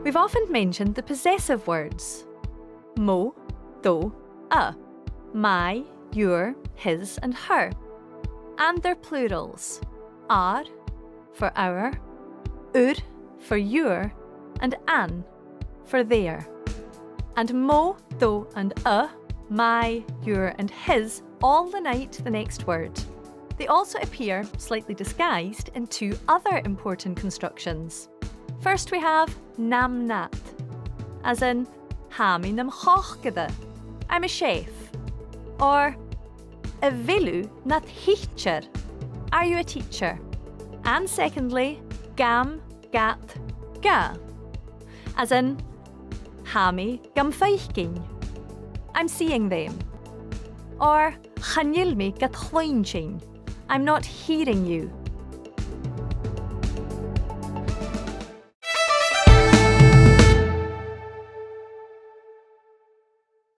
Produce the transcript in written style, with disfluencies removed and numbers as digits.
We've often mentioned the possessive words mo, dó, my, your, his and her, and their plurals ar for our, ur for your, and an for their. And mo, dó and my, your and his all unite the next word. They also appear, slightly disguised, in two other important constructions. First we have nam nat, as in hami nam chochgada, I'm a chef, or avilu nat teacher, are you a teacher? And secondly, gam gat ga, as in hami gam feichgin, I'm seeing them, or chanilmi gat chloinchin, I'm not hearing you.